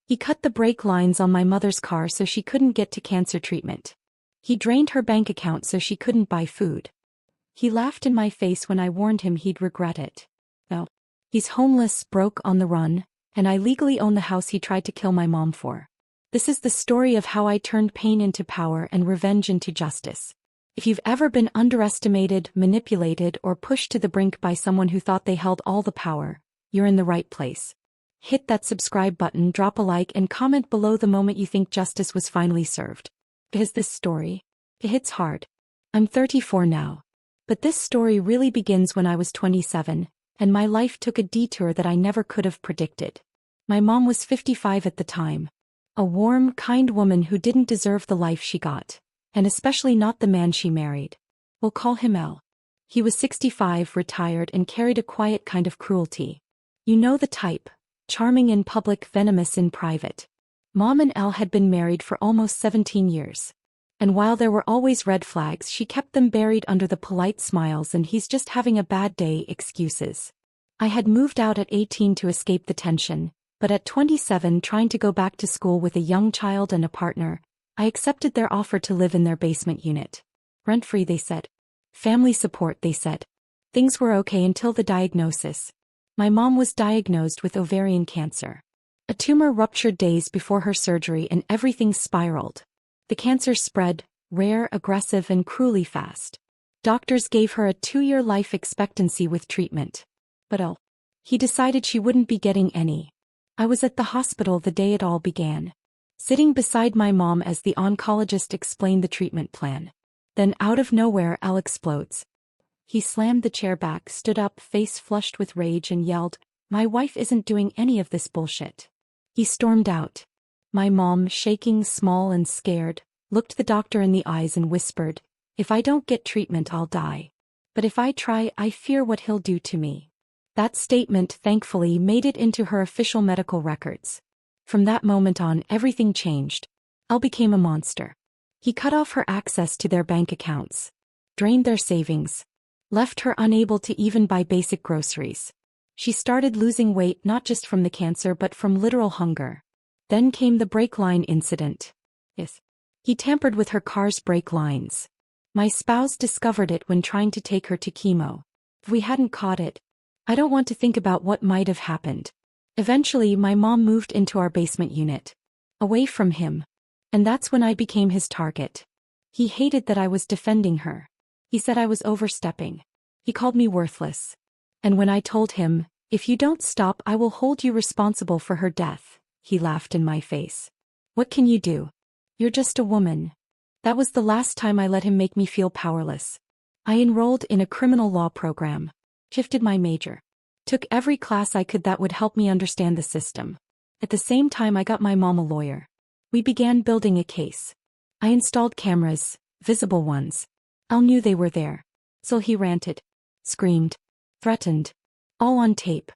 He cut the brake lines on my mother's car so she couldn't get to cancer treatment. He drained her bank account so she couldn't buy food. He laughed in my face when I warned him he'd regret it. Well, he's homeless, broke, on the run, and I legally own the house he tried to kill my mom for. This is the story of how I turned pain into power and revenge into justice. If you've ever been underestimated, manipulated, or pushed to the brink by someone who thought they held all the power, you're in the right place. Hit that subscribe button, drop a like, and comment below the moment you think justice was finally served. Because this story, it hits hard. I'm 34 now. But this story really begins when I was 27, and my life took a detour that I never could have predicted. My mom was 55 at the time. A warm, kind woman who didn't deserve the life she got, and especially not the man she married. We'll call him L. He was 65, retired, and carried a quiet kind of cruelty. You know the type, charming in public, venomous in private. Mom and L had been married for almost 17 years. And while there were always red flags, she kept them buried under the polite smiles and "he's just having a bad day" excuses. I had moved out at 18 to escape the tension, but at 27, trying to go back to school with a young child and a partner, I accepted their offer to live in their basement unit. Rent-free, they said. Family support, they said. Things were okay until the diagnosis. My mom was diagnosed with ovarian cancer. A tumor ruptured days before her surgery and everything spiraled. The cancer spread, rare, aggressive, and cruelly fast. Doctors gave her a 2-year life expectancy with treatment. But he decided she wouldn't be getting any. I was at the hospital the day it all began, sitting beside my mom as the oncologist explained the treatment plan. Then out of nowhere, Al explodes. He slammed the chair back, stood up, face flushed with rage, and yelled, "My wife isn't doing any of this bullshit." He stormed out. My mom, shaking, small and scared, looked the doctor in the eyes and whispered, "If I don't get treatment, I'll die. But if I try, I fear what he'll do to me." That statement, thankfully, made it into her official medical records. From that moment on, everything changed. Al became a monster. He cut off her access to their bank accounts, drained their savings, left her unable to even buy basic groceries. She started losing weight not just from the cancer but from literal hunger. Then came the brake line incident. Yes. He tampered with her car's brake lines. My spouse discovered it when trying to take her to chemo. If we hadn't caught it, I don't want to think about what might have happened. Eventually, my mom moved into our basement unit, away from him. And that's when I became his target. He hated that I was defending her. He said I was overstepping. He called me worthless. And when I told him, "If you don't stop, I will hold you responsible for her death," he laughed in my face. "What can you do? You're just a woman." That was the last time I let him make me feel powerless. I enrolled in a criminal law program, shifted my major, took every class I could that would help me understand the system. At the same time, I got my mom a lawyer. We began building a case. I installed cameras, visible ones. Al knew they were there. So he ranted, screamed, threatened. All on tape.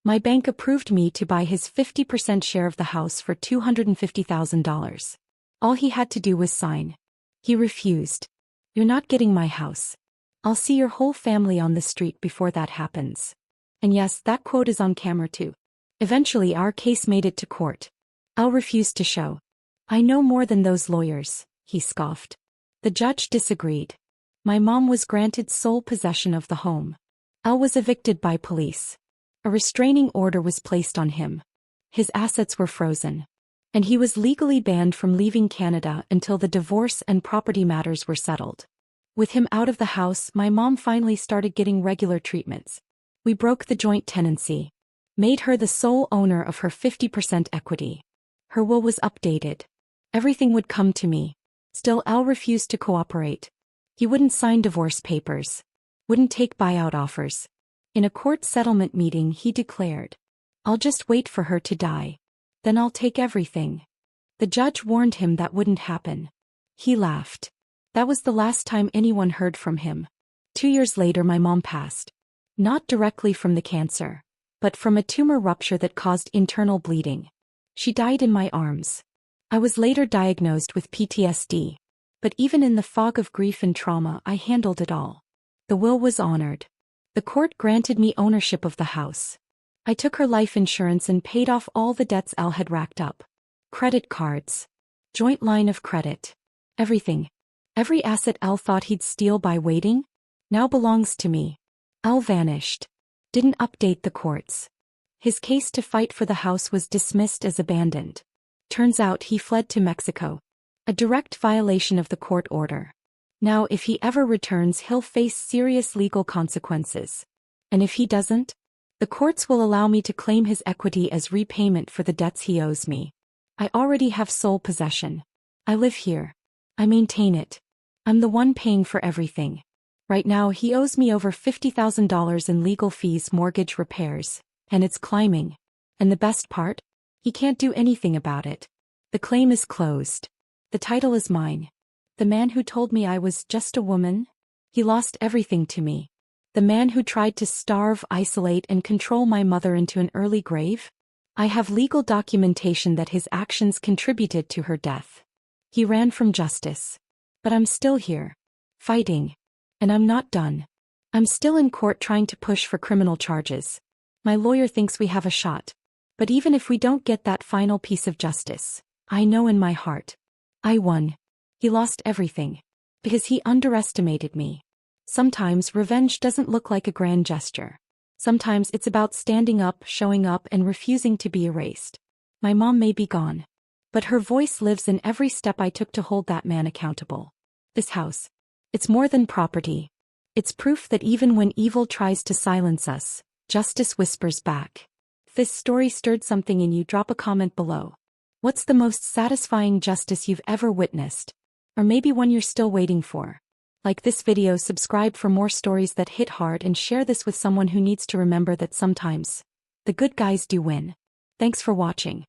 My bank approved me to buy his 50% share of the house for $250,000. All he had to do was sign. He refused. "You're not getting my house. I'll see your whole family on the street before that happens." And yes, that quote is on camera too. Eventually, our case made it to court. Al refused to show. "I know more than those lawyers," he scoffed. The judge disagreed. My mom was granted sole possession of the home. Al was evicted by police. A restraining order was placed on him. His assets were frozen. And he was legally banned from leaving Canada until the divorce and property matters were settled. With him out of the house, my mom finally started getting regular treatments. We broke the joint tenancy, made her the sole owner of her 50% equity. Her will was updated. Everything would come to me. Still, Al refused to cooperate. He wouldn't sign divorce papers, wouldn't take buyout offers. In a court settlement meeting, he declared, "I'll just wait for her to die. Then I'll take everything." The judge warned him that wouldn't happen. He laughed. That was the last time anyone heard from him. 2 years later, my mom passed. Not directly from the cancer, but from a tumor rupture that caused internal bleeding. She died in my arms. I was later diagnosed with PTSD. But even in the fog of grief and trauma, I handled it all. The will was honored. The court granted me ownership of the house. I took her life insurance and paid off all the debts Al had racked up. Credit cards. Joint line of credit. Everything. Every asset Al thought he'd steal by waiting now belongs to me. Al vanished. Didn't update the courts. His case to fight for the house was dismissed as abandoned. Turns out he fled to Mexico. A direct violation of the court order. Now if he ever returns he'll face serious legal consequences. And if he doesn't, the courts will allow me to claim his equity as repayment for the debts he owes me. I already have sole possession. I live here. I maintain it. I'm the one paying for everything. Right now he owes me over $50,000 in legal fees, mortgage, repairs, and it's climbing. And the best part? He can't do anything about it. The claim is closed. The title is mine. The man who told me I was just a woman? He lost everything to me. The man who tried to starve, isolate, and control my mother into an early grave? I have legal documentation that his actions contributed to her death. He ran from justice. But I'm still here. Fighting. And I'm not done. I'm still in court trying to push for criminal charges. My lawyer thinks we have a shot. But even if we don't get that final piece of justice, I know in my heart, I won. He lost everything. Because he underestimated me. Sometimes revenge doesn't look like a grand gesture. Sometimes it's about standing up, showing up, and refusing to be erased. My mom may be gone. But her voice lives in every step I took to hold that man accountable. This house. It's more than property. It's proof that even when evil tries to silence us, justice whispers back. If this story stirred something in you, drop a comment below. What's the most satisfying justice you've ever witnessed? Or maybe one you're still waiting for? Like this video, subscribe for more stories that hit hard, and share this with someone who needs to remember that sometimes the good guys do win. Thanks for watching.